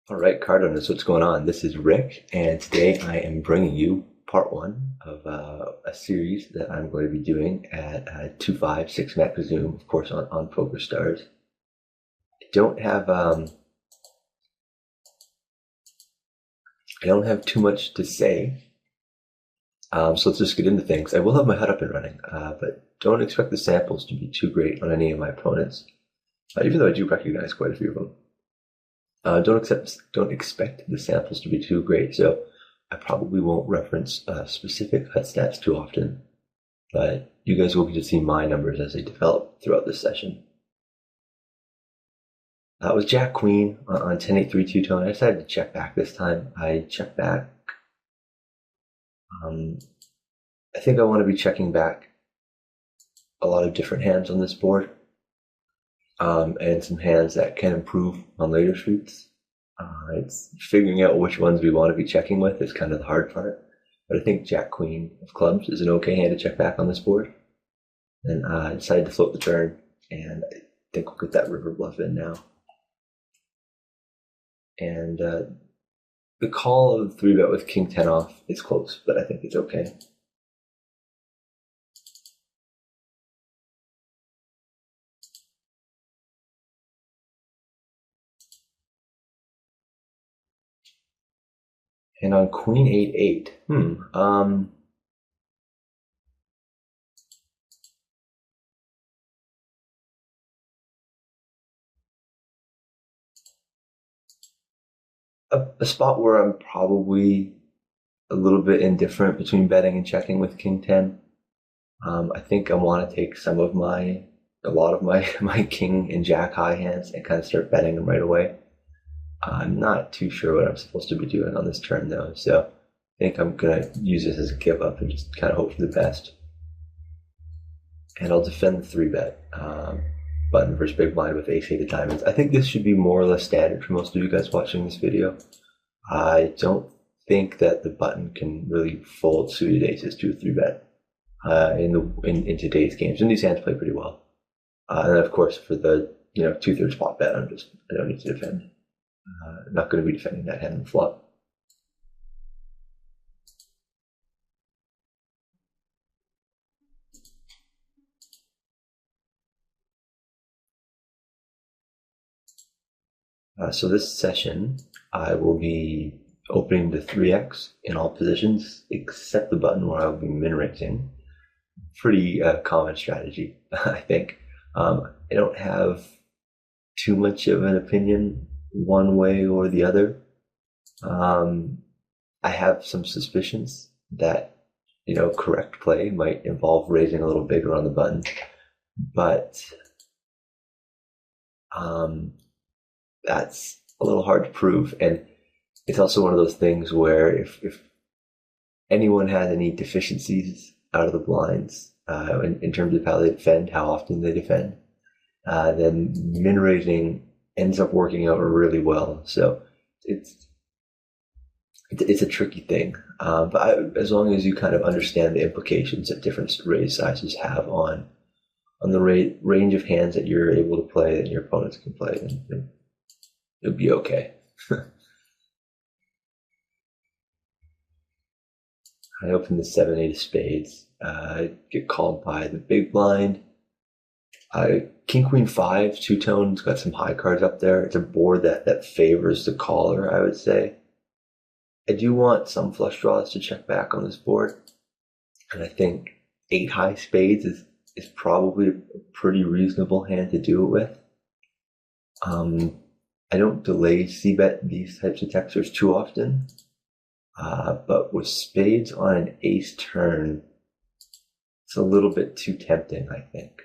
All right, CardRunners, what's going on? This is Rick, and today I am bringing you part one of a series that I'm going to be doing at 256 Mac Zoom, of course, on PokerStars. I don't have too much to say, so let's just get into things. I will have my HUD up and running, but don't expect the samples to be too great on any of my opponents, even though I do recognize quite a few of them. Don't expect the samples to be too great, so I probably won't reference specific HUD stats too often, but you guys will get to see my numbers as they develop throughout this session. That was Jack Queen on 10-8-3 two-tone. I decided to check back this time. I checked back. I think I want to be checking back a lot of different hands on this board. And some hands that can improve on later streets. It's figuring out which ones we want to be checking with is kind of the hard part. But I think Jack Queen of clubs is an okay hand to check back on this board. And I decided to float the turn, and I think we'll get that river bluff in now. And the call of 3-bet with King 10 off is close, but I think it's okay. And on Queen 8-8, a spot where I'm probably a little bit indifferent between betting and checking with King 10. I think I want to take a lot of my King and Jack high hands and kind of start betting them right away. I'm not too sure what I'm supposed to be doing on this turn though, so I think I'm gonna use this as a give up and just kind of hope for the best. And I'll defend the 3-bet button versus big blind with ace-8 of diamonds. I think this should be more or less standard for most of you guys watching this video. I don't think that the button can really fold suited aces to a 3-bet in today's games, and these hands play pretty well. And of course, for the 2/3 pot bet, I don't need to defend. I'm not going to be defending that hand on the flop. So this session, I will be opening the 3x in all positions, except the button where I'll be min-raising. Pretty common strategy, I think. I don't have too much of an opinion one way or the other. I have some suspicions that correct play might involve raising a little bigger on the button, but that's a little hard to prove. And it's also one of those things where if anyone has any deficiencies out of the blinds in terms of how they defend, how often they defend, then min raising ends up working out really well. So it's a tricky thing, but as long as you kind of understand the implications that different raise sizes have on the range of hands that you're able to play and your opponents can play, then it'll be okay. I open the 7-8 of spades. I get called by the big blind. King Queen 5 two-tone's got some high cards up there. It's a board that favors the caller, I would say. I do want some flush draws to check back on this board, and I think 8 high spades is probably a pretty reasonable hand to do it with. I don't delay c-bet these types of textures too often, but with spades on an ace turn, it's a little bit too tempting, I think.